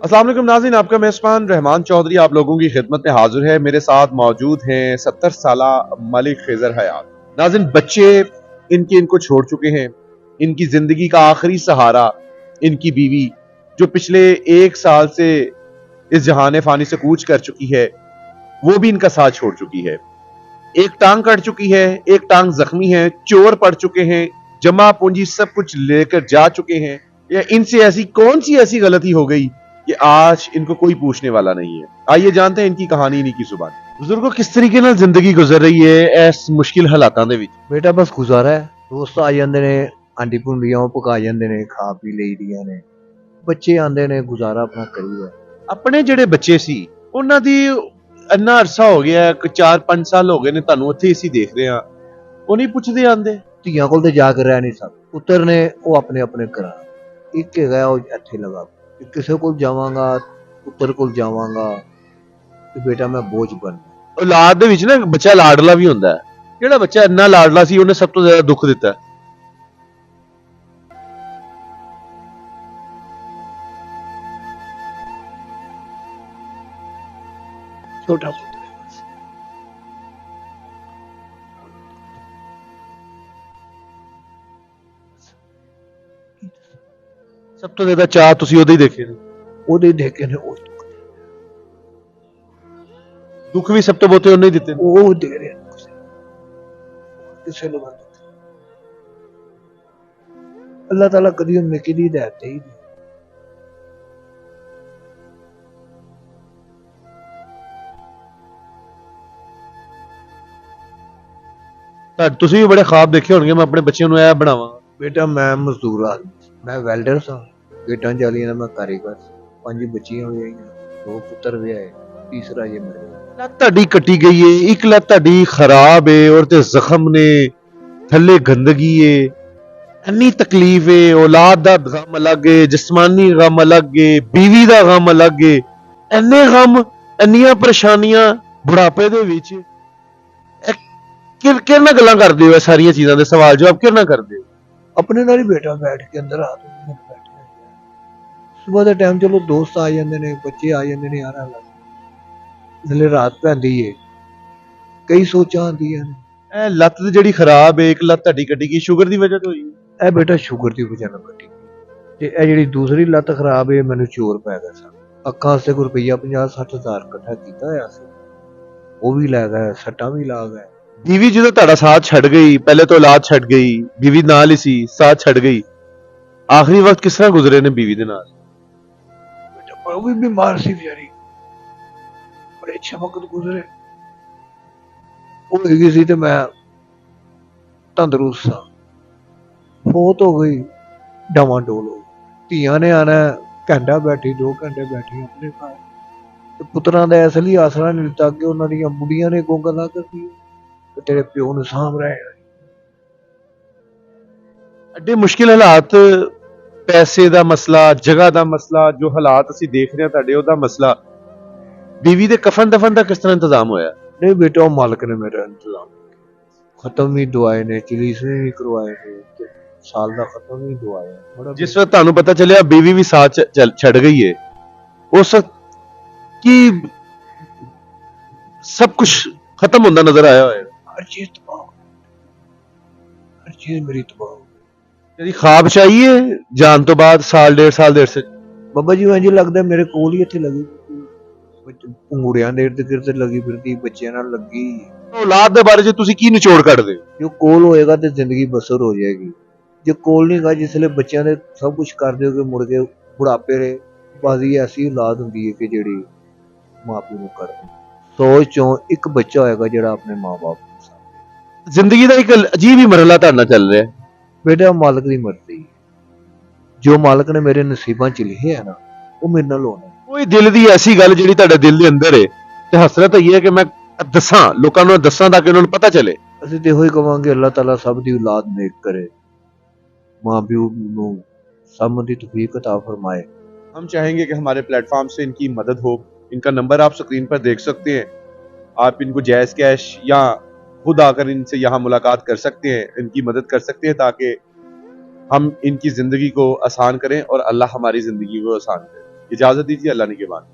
अस्सलाम वालेकुम नाज़रीन, आपका मेज़बान रहमान चौधरी आप लोगों की खिदमत में हाजिर है। मेरे साथ मौजूद हैं 70 साला मलिक खिज़र हयात। नाज़रीन, बच्चे इनको छोड़ चुके हैं। इनकी जिंदगी का आखिरी सहारा इनकी बीवी, जो पिछले 1 साल से इस जहान फानी से कूच कर चुकी है, वो भी इनका साथ छोड़ चुकी है। एक टांग कट चुकी है, एक टांग जख्मी है, चोर पड़ चुके हैं, जमा पूंजी सब कुछ लेकर जा चुके हैं। या इनसे ऐसी कौन सी ऐसी गलती हो गई कि आज इनको कोई पूछने वाला नहीं है। आइए जानते हैं इनकी कहानी इन्हीं की जुबान। बुजुर्गों, किस तरीके ਨਾਲ जिंदगी गुजर रही है इस मुश्किल हालातां ਦੇ ਵਿੱਚ? बेटा बस गुजारा है। दोस्त आ जाते ने, आंडी भुंडियां वो पका जाते ने, खा पी लईदियां ने। बच्चे आंदे ने, गुजारा अपना करीदा। ਆਪਣੇ ਜਿਹੜੇ ਬੱਚੇ ਸੀ ਉਹਨਾਂ ਦੀ ਇੰਨਾ ਅਰਸਾ ਹੋ ਗਿਆ, 4-5 ਸਾਲ ਹੋ ਗਏ ਨੇ ਤੁਹਾਨੂੰ ਉੱਥੇ ਅਸੀਂ ਦੇਖ ਰਹੇ ਹਾਂ, ਉਹ ਨਹੀਂ ਪੁੱਛਦੇ ਆਂਦੇ। ਧੀਆਂ ਕੋਲ ਤੇ ਜਾ ਕੇ ਰਹਿ ਨਹੀਂ ਸਕਦੇ। ਪੁੱਤਰ ਨੇ ਉਹ ਆਪਣੇ ਆਪਣੇ ਘਰਾਂ, ਇੱਕ ਹੈਗਾ ਉਹ ਇੱਥੇ ਲਗਾ। ਕਿਸੇ ਕੋਲ ਜਾਵਾਂਗਾ, ਪੁੱਤਰ ਕੋਲ ਜਾਵਾਂਗਾ ਤੇ ਬੇਟਾ ਮੈਂ ਬੋਝ ਬਣ। ਔਲਾਦ ਦੇ ਵਿੱਚ ਨਾ ਬੱਚਾ ਲਾਡਲਾ ਵੀ ਹੁੰਦਾ ਹੈ। ਜਿਹੜਾ ਬੱਚਾ ਇੰਨਾ ਲਾਡਲਾ ਸੀ ਉਹਨੇ ਸਭ ਤੋਂ ਜ਼ਿਆਦਾ ਦੁੱਖ ਦਿੱਤਾ। ਛੋਟਾ ਪੁੱਤਰ ਹੈ ਬਸ। ਸਭ ਤੋਂ ਜ਼ਿਆਦਾ ਚਾਹ ਤੁਸੀਂ ਉਹਦੇ ਹੀ ਦੇਖੇ ਨੇ। ਉਹਦੇ ਦੇਖੇ ਨੇ, ਉਹ ਦੁੱਖ ਵੀ ਸਭ ਤੋਂ ਬਹੁਤੇ ਉਹਨੇ ਹੀ ਦਿੱਤੇ ਨੇ। ਉਹ ਦੇ ਰਿਹਾ ਕਿਸੇ ਨੂੰ ਬੰਦ। ਅੱਲਾਹ ਤਾਲਾ ਕਦੀ ਉਹਨੂੰ ਨਿੱਕੀ ਦੀ ਹਦਾਇਤ ਹੀ ਨਹੀਂ। ਤਾਂ ਤੁਸੀਂ ਵੀ ਬੜੇ ਖਾਬ ਦੇਖੇ ਹੋਣਗੇ ਮੈਂ ਆਪਣੇ ਬੱਚਿਆਂ ਨੂੰ ਇਹ ਬਣਾਵਾਂ। बेटा मैं मजदूर आदमी, मैं वेल्डर सा। गेटां चालियां मैं कारीगर। 5 बच्चियां हुई, 2 पुत्र भी आए, तीसरा ये मर गया। ਲੱਤ ਤੁਹਾਡੀ ਕੱਟੀ ਗਈ ਏ, ਇੱਕ ਲੱਤ ਤੁਹਾਡੀ ਖਰਾਬ ਏ ਔਰ ਤੇ ਜ਼ਖਮ ਨੇ, ਥੱਲੇ ਗੰਦਗੀ ਏ, ਇੰਨੀ ਤਕਲੀਫ ਏ। ਔਲਾਦ ਦਾ ਗਮ ਅਲੱਗ ਏ, ਜਿਸਮਾਨੀ ਗਮ ਅਲੱਗ ਏ, ਬੀਵੀ ਦਾ ਗਮ ਅਲੱਗ ਏ। ਇੰਨੇ ਗਮ, ਇੰਨੀਆਂ ਪਰੇਸ਼ਾਨੀਆਂ ਬੁਢਾਪੇ ਦੇ ਵਿੱਚ। ਕਿਹਨਾਂ ਗੱਲਾਂ ਕਰਦੇ ਹੋ? ਇਹ ਸਾਰੀਆਂ ਚੀਜ਼ਾਂ ਦੇ ਸਵਾਲ ਜਵਾਬ ਕਿਹਨਾਂ ਕਰਦੇ ਹੋ? अपने नाल ही बेटा बैठ के अंदर रात में बैठे। सुबह के टाइम चलो दोस्त आ जाते ने, बच्चे आ जाते ने, यार जिसले रात पैंदी है कई सोचां आंदियां ने। ਇਹ ਲੱਤ ਤੇ ਜਿਹੜੀ ਖਰਾਬ ਏ, ਇੱਕ ਲੱਤ ਤੁਹਾਡੀ ਕੱਟੀ ਗਈ, ਸ਼ੂਗਰ ਦੀ ਵਜ੍ਹਾ ਤੋਂ ਹੋਈ? ਇਹ बेटा शुगर की वजह नाल कटी ते ਇਹ ਜਿਹੜੀ दूसरी लत खराब है मैनू चोर पै गया सा। ਅੱਖਾਂ ਵਾਸਤੇ ਕੋਈ ਰੁਪਈਆ 50-60 ਹਜ਼ਾਰ ਇਕੱਠਾ ਕੀਤਾ ਹੋਇਆ ਸੀ, ਉਹ ਵੀ ਲੈ ਗਏ, ਸੱਟਾਂ ਵੀ ਲਾ ਗਏ। बीवी जो ਤੁਹਾਡਾ ਸਾਥ ਛੱਡ ਗਈ, ਪਹਿਲੇ तो औलाद ਛੱਡ ਗਈ, बीवी ਨਾਲ ਹੀ ਸੀ, ਸਾਥ ਛੱਡ ਗਈ, ਆਖਰੀ ਵਕਤ ਕਿਸ ਤਰ੍ਹਾਂ ਗੁਜ਼ਰੇ ਨੇ बीवी ਦੇ ਨਾਲ? बेटा वो भी बीमार सी बेचारी, बड़े अच्छे वक्त गुजरे। वो हैगी सी ते मैं तंदरुस्त सा। फौत हो गई, डावाडोल हो गई। ਧੀਆਂ ਨੇ आना, घंटा बैठी 2 घंटे बैठी अपने घर। ਤੇ ਪੁੱਤਰਾਂ ਦਾ ਇਸ ਲਈ ਆਸਰਾ ਨਹੀਂ ਦਿੱਤਾ ਕਿ ਉਹਨਾਂ ਦੀਆਂ ਬੁੱਢੀਆਂ ਨੇ ਕੋ ਗੱਲਾਂ ਕਰਦੀ ਤੇ ਤੇਰੇ ਪਿਓ ਨੂੰ ਸਾਂਭ ਰਹੇ। ਐਡੇ ਮੁਸ਼ਕਿਲ ਹਾਲਾਤ, ਪੈਸੇ ਦਾ ਮਸਲਾ, ਜਗ੍ਹਾ ਦਾ ਮਸਲਾ, ਜੋ ਹਾਲਾਤ ਅਸੀਂ ਦੇਖ ਰਹੇ ਹਾਂ ਤੁਹਾਡੇ, ਉਹਦਾ ਮਸਲਾ, बीवी ਦੇ ਕਫਨ ਦਫਨ ਦਾ ਕਿਸ ਤਰ੍ਹਾਂ ਇੰਤਜ਼ਾਮ ਹੋਇਆ? नहीं बेटा वो मालिक ने मेरा इंतजाम खत्म ही दुआए ने, चिलीस ने भी करवाए ने, ते साल का खत्म ही दुआए बड़ा। ਜਿਸ ਵਕਤ ਤੁਹਾਨੂੰ ਪਤਾ ਚੱਲਿਆ बीवी ਵੀ ਸਾਥ ਛੱਡ ਗਈ ਹੈ, ਉਸ ਵਕਤ ਕੀ ਸਭ ਕੁਝ ਖਤਮ ਹੁੰਦਾ ਨਜ਼ਰ ਆਇਆ ਹੋਇਆ? हर चीज तबाह हो गई, हर चीज मेरी तबाह हो गई। ਕਦੀ ਖਾਬ ਚਾਹੀਏ ਜਾਣ ਤੋਂ ਬਾਅਦ ਸਾਲ ਡੇਢ ਸਾਲ ਦੇ ਅਰਸੇ? बाबा जी इंज लगदा मेरे कोल ही इत्थे लगी पंगूड़ियां दे इर्द गिर्द लगी फिरदी, बच्चियां नाल लगी। ਔਲਾਦ ਦੇ ਬਾਰੇ 'ਚ ਤੁਸੀਂ ਕੀ ਨਿਚੋੜ ਕੱਢਦੇ ਹੋ? जो कोल होएगा तो जिंदगी बसर हो जाएगी, जो कोल नहीं गा जिसले बच्चियां दे सब कुछ कर दोगे मुड़ के बुढ़ापे रे बाजी ऐसी औलाद हुंदी है कि जेड़ी मां प्यो नूं कर दे। 100 चों एक बच्चा होएगा जेड़ा अपने मां बाप नूं साਂਭੇ। ਜ਼ਿੰਦਗੀ ਦਾ ਇੱਕ ਅਜੀਬ ਹੀ ਮਰਹਲਾ ਤੁਹਾਡੇ ਨਾਲ ਚੱਲ ਰਿਹਾ ਹੈ। बेटा मालिक दी मर्जी है, जो मालिक ने मेरे नसीबां च लिखे है ना वो मेरे नाल होना। ਕੋਈ ਦਿਲ ਦੀ ਐਸੀ ਗੱਲ ਜਿਹੜੀ ਤੁਹਾਡੇ ਦਿਲ ਦੇ ਅੰਦਰ ਹੈ ਤੇ ਹਸਰਤ ਹੈ ਕਿ ਮੈਂ ਦੱਸਾਂ, ਲੋਕਾਂ ਨੂੰ ਦੱਸਾਂ ਤਾਂ ਕਿ ਉਹਨਾਂ ਨੂੰ ਪਤਾ ਚੱਲੇ। ਅਸੀਂ ਤੇ ਇਹੋ ਹੀ ਕਵਾਂਗੇ ਅੱਲਾਹ ਤਾਲਾ ਸਭ ਦੀ ਔਲਾਦ ਨੇਕ ਕਰੇ, ਮਾਂ ਪਿਓ ਨੂੰ ਸਮਝ ਦੀ ਤੌਫੀਕ अता फरमाए। हम चाहेंगे कि हमारे प्लेटफॉर्म से इनकी मदद हो। इनका नंबर आप स्क्रीन पर देख सकते हैं, आप इनको जायज़ कैश या खुद आकर इनसे यहाँ मुलाकात कर सकते हैं, इनकी मदद कर सकते हैं ताकि हम इनकी ज़िंदगी को आसान करें और अल्लाह हमारी ज़िंदगी को आसान करे। इजाजत दीजिए, अल्लाह निगहबान।